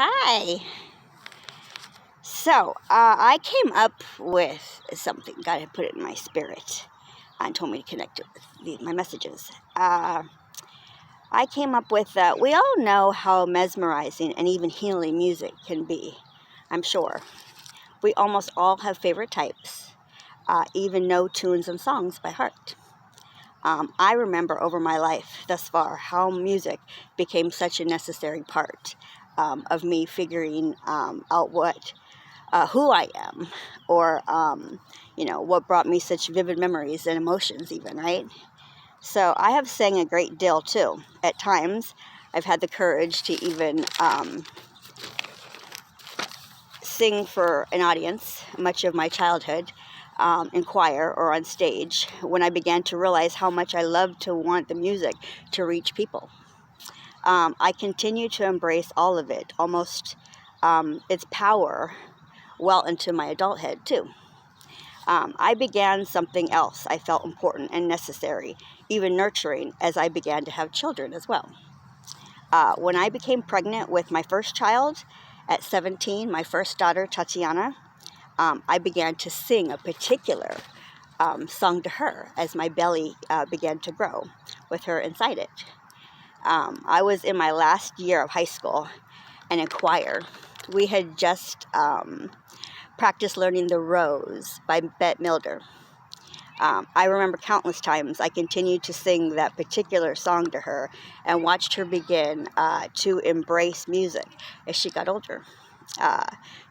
Hi. I came up with something. God had put it in my spirit and told me to connect it with my messages. I came up with we all know how mesmerizing and even healing music can be, I'm sure. We almost all have favorite types, even know tunes and songs by heart. I remember over my life thus far how music became such a necessary part of me figuring out who I am, or what brought me such vivid memories and emotions, even, right? So I have sang a great deal too. At times, I've had the courage to even sing for an audience much of my childhood, in choir or on stage, when I began to realize how much I loved to want the music to reach people. I continue to embrace all of it, almost its power, well into my adulthood too. I began something else I felt important and necessary, even nurturing, as I began to have children as well. When I became pregnant with my first child at 17, my first daughter, Tatiana, I began to sing a particular song to her as my belly began to grow with her inside it. I was in my last year of high school and in choir. We had just practiced learning The Rose by Bette Midler. I remember countless times I continued to sing that particular song to her and watched her begin to embrace music as she got older.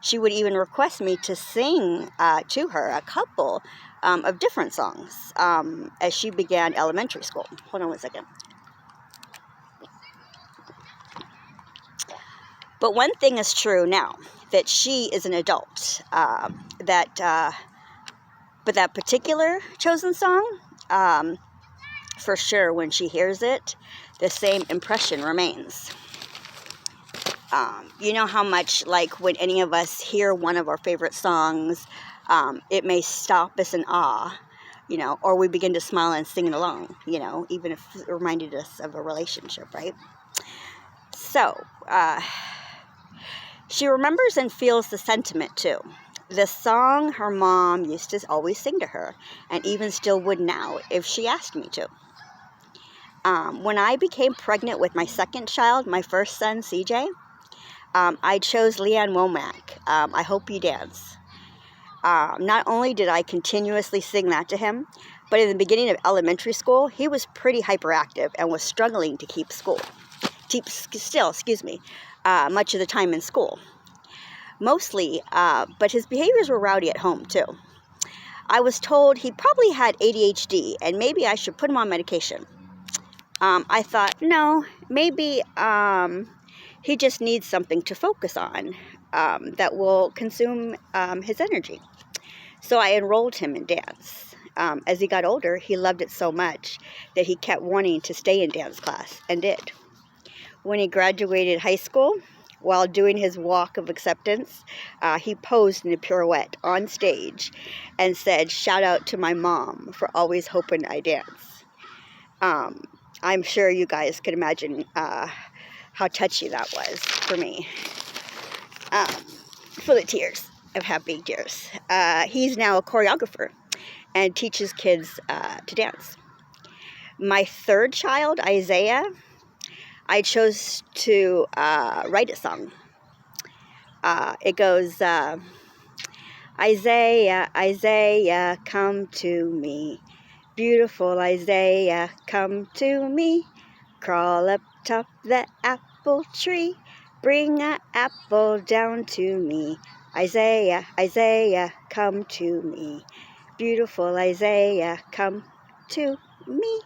She would even request me to sing to her a couple of different songs as she began elementary school. Hold on one second. But one thing is true now, that she is an adult, but that particular chosen song, for sure, when she hears it, the same impression remains. You know how much, like, when any of us hear one of our favorite songs, it may stop us in awe, or we begin to smile and sing along, even if it reminded us of a relationship, right? So, she remembers and feels the sentiment too. The song her mom used to always sing to her, and even still would now if she asked me to. When I became pregnant with my second child, my first son, CJ, I chose Leanne Womack, I Hope You Dance. Not only did I continuously sing that to him, but in the beginning of elementary school, he was pretty hyperactive and was struggling to keep still, much of the time in school. Mostly, but his behaviors were rowdy at home too. I was told he probably had ADHD and maybe I should put him on medication. I thought, no, maybe he just needs something to focus on that will consume his energy. So I enrolled him in dance. As he got older, he loved it so much that he kept wanting to stay in dance class, and did. When he graduated high school, while doing his walk of acceptance, he posed in a pirouette on stage and said, "Shout out to my mom for always hoping I dance." I'm sure you guys could imagine how touchy that was for me. Full of tears. I've had big tears. He's now a choreographer and teaches kids to dance. My third child, Isaiah, I chose to write a song. It goes, Isaiah, Isaiah, come to me. Beautiful Isaiah, come to me. Crawl up top the apple tree. Bring an apple down to me. Isaiah, Isaiah, come to me. Beautiful Isaiah, come to me.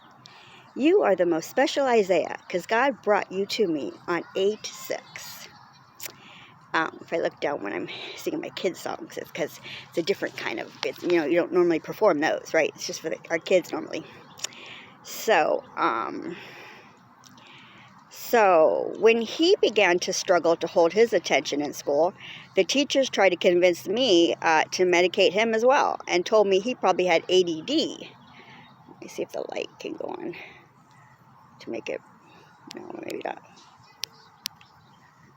You are the most special Isaiah, because God brought you to me on 8/6. If I look down when I'm singing my kids' songs, it's because it's a different kind of, you don't normally perform those, right? It's just for our kids normally. So when he began to struggle to hold his attention in school, the teachers tried to convince me to medicate him as well, and told me he probably had ADD. Let me see if the light can go on to make it. No, maybe not.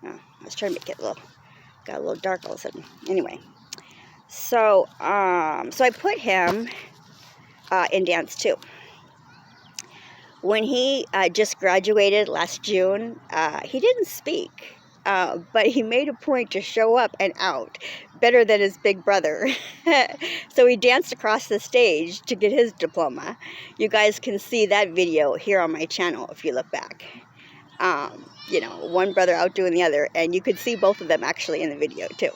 I was trying to make it got a little dark all of a sudden. Anyway, so I put him in dance too. When he just graduated last June, he didn't speak, but he made a point to show up and out better than his big brother. So he danced across the stage to get his diploma. You guys can see that video here on my channel if you look back. One brother outdoing the other, and you could see both of them actually in the video too.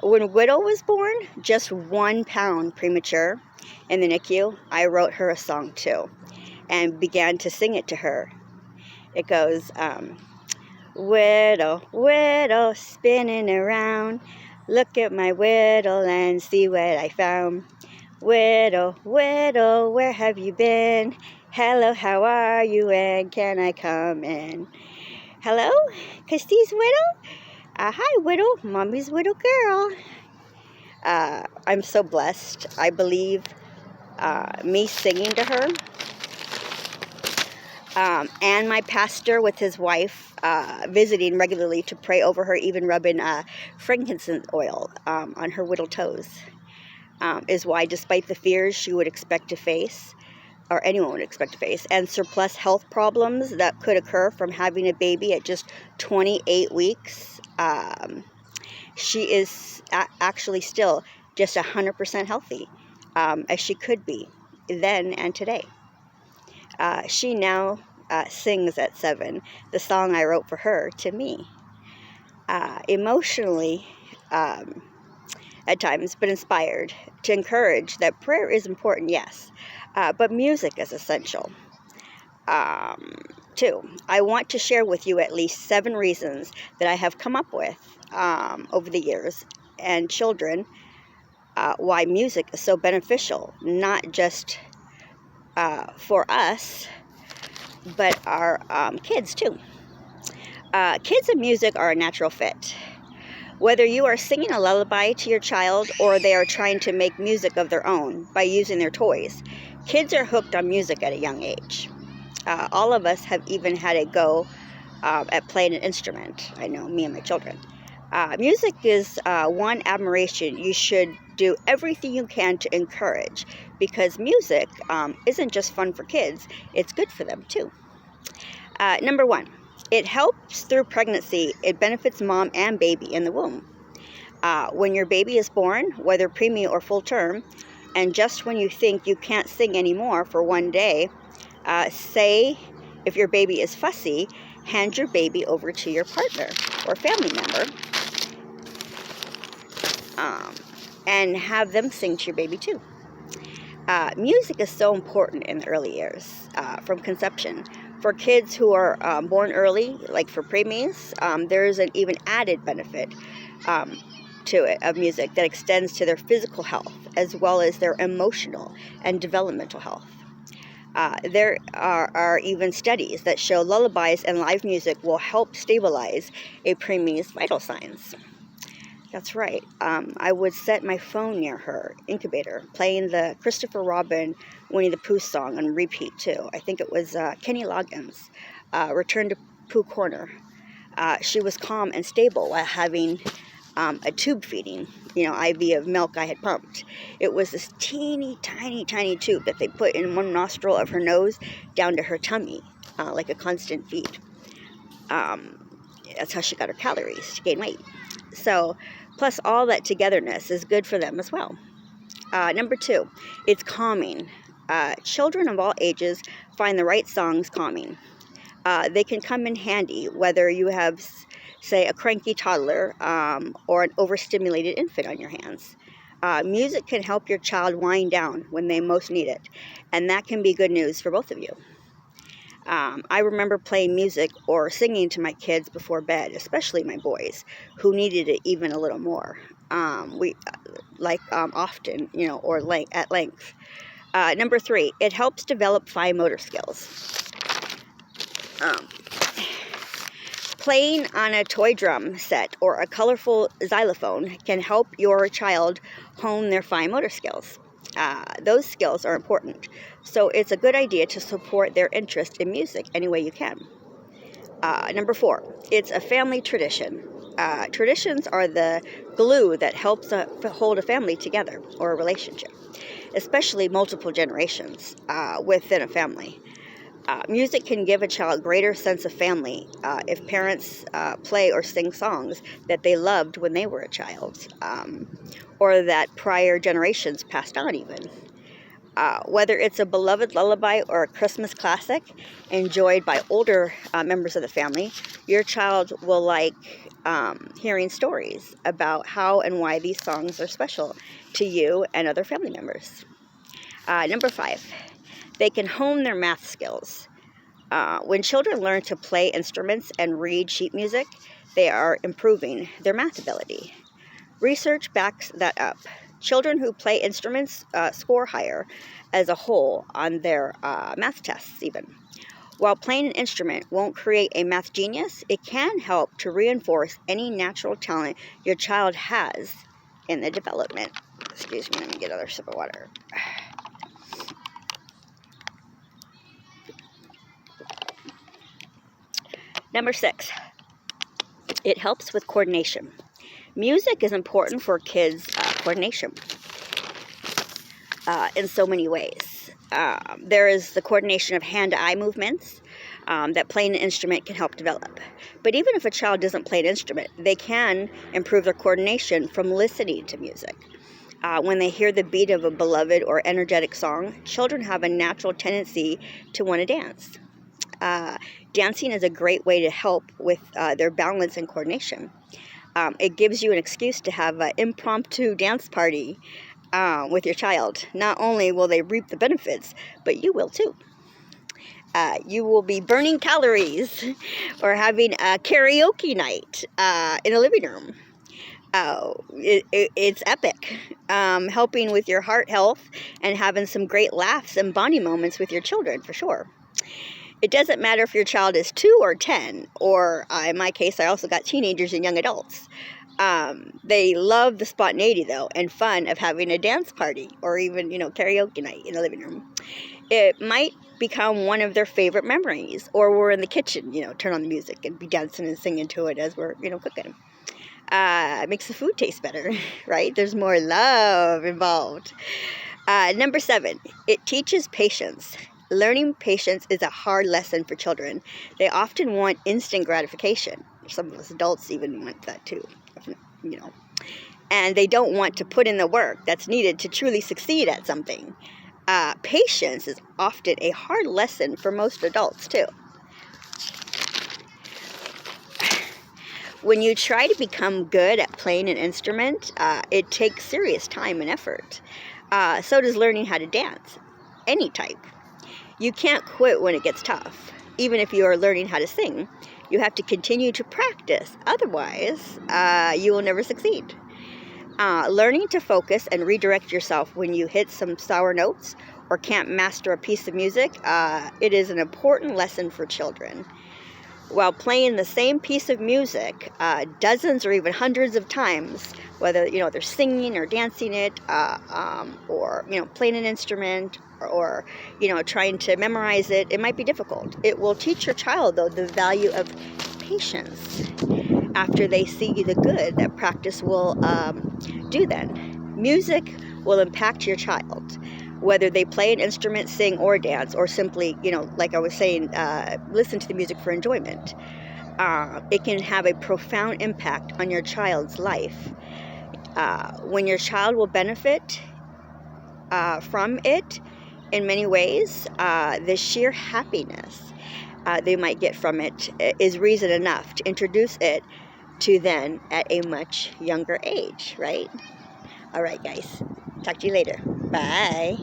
When Widow was born, just 1 pound premature in the NICU, I wrote her a song too and began to sing it to her. It goes, widow, widow, spinning around, look at my whittle and see what I found. Widow, widow, where have you been? Hello, how are you, and can I come in? Hello, Christy's widow? Hi, widow, mommy's widow girl. I'm so blessed. I believe me singing to her, and my pastor with his wife visiting regularly to pray over her, even rubbing frankincense oil on her little toes, is why, despite the fears she would expect to face, or anyone would expect to face, and surplus health problems that could occur from having a baby at just 28 weeks, she is actually still just 100% healthy, as she could be then and today. She now sings at 7 the song I wrote for her to me. Emotionally, at times, but inspired to encourage that prayer is important, yes, but music is essential too. I want to share with you at least 7 reasons that I have come up with over the years, and children, why music is so beneficial, not just for us, but our kids too. Kids and music are a natural fit. Whether you are singing a lullaby to your child or they are trying to make music of their own by using their toys, kids are hooked on music at a young age. All of us have even had a go at playing an instrument. I know, me and my children. Music is one admiration you should do everything you can to encourage, because music isn't just fun for kids, it's good for them too. Number 1, it helps through pregnancy. It benefits mom and baby in the womb. When your baby is born, whether preemie or full term, and just when you think you can't sing anymore for one day, say if your baby is fussy, hand your baby over to your partner or family member and have them sing to your baby too. Music is so important in the early years, from conception. For kids who are born early, like for preemies, there's an even added benefit to it of music that extends to their physical health as well as their emotional and developmental health. There are even studies that show lullabies and live music will help stabilize a preemie's vital signs. That's right. I would set my phone near her incubator, playing the Christopher Robin Winnie the Pooh song on repeat too. I think it was Kenny Loggins' Return to Pooh Corner. She was calm and stable while having a tube feeding, IV of milk I had pumped. It was this teeny, tiny, tiny tube that they put in one nostril of her nose down to her tummy, like a constant feed. That's how she got her calories to gain weight. So, plus all that togetherness is good for them as well. Number 2, it's calming. Children of all ages find the right songs calming. They can come in handy whether you have, say, a cranky toddler or an overstimulated infant on your hands. Music can help your child wind down when they most need it, and that can be good news for both of you. I remember playing music or singing to my kids before bed, especially my boys, who needed it even a little more. Often, or at length. Number 3, it helps develop fine motor skills. Playing on a toy drum set or a colorful xylophone can help your child hone their fine motor skills. Those skills are important, so it's a good idea to support their interest in music any way you can. Number 4, it's a family tradition. Traditions are the glue that helps hold a family together or a relationship, especially multiple generations within a family. Music can give a child greater sense of family if parents play or sing songs that they loved when they were a child, or that prior generations passed on even. Whether it's a beloved lullaby or a Christmas classic enjoyed by older members of the family, your child will like hearing stories about how and why these songs are special to you and other family members. Number 5, they can hone their math skills. When children learn to play instruments and read sheet music, they are improving their math ability. Research backs that up. Children who play instruments score higher as a whole on their math tests even. While playing an instrument won't create a math genius, it can help to reinforce any natural talent your child has in the development. Excuse me, let me get another sip of water. Number 6, it helps with coordination. Music is important for kids' coordination in so many ways. There is the coordination of hand-to-eye movements that playing an instrument can help develop. But even if a child doesn't play an instrument, they can improve their coordination from listening to music. When they hear the beat of a beloved or energetic song, children have a natural tendency to want to dance. Dancing is a great way to help with their balance and coordination. It gives you an excuse to have an impromptu dance party with your child. Not only will they reap the benefits, but you will too. You will be burning calories or having a karaoke night in a living room. It's epic. Helping with your heart health and having some great laughs and bonding moments with your children for sure. It doesn't matter if your child is 2 or 10, or in my case, I also got teenagers and young adults. They love the spontaneity, though, and fun of having a dance party or even, karaoke night in the living room. It might become one of their favorite memories, or we're in the kitchen, turn on the music and be dancing and singing to it as we're, cooking. It makes the food taste better, right? There's more love involved. Number 7, it teaches patience. Learning patience is a hard lesson for children. They often want instant gratification. Some of us adults even want that too, And they don't want to put in the work that's needed to truly succeed at something. Patience is often a hard lesson for most adults too. When you try to become good at playing an instrument, it takes serious time and effort. So does learning how to dance, any type. You can't quit when it gets tough. Even if you are learning how to sing, you have to continue to practice. Otherwise, you will never succeed. Learning to focus and redirect yourself when you hit some sour notes or can't master a piece of music, it is an important lesson for children. While playing the same piece of music dozens or even hundreds of times, whether they're singing or dancing it, or playing an instrument, or trying to memorize it, it might be difficult. It will teach your child, though, the value of patience after they see the good that practice will do. Then music will impact your child, whether they play an instrument, sing, or dance, or simply, like I was saying, listen to the music for enjoyment. It can have a profound impact on your child's life. When your child will benefit from it in many ways, the sheer happiness they might get from it is reason enough to introduce it to them at a much younger age, right? All right, guys. Talk to you later. Bye.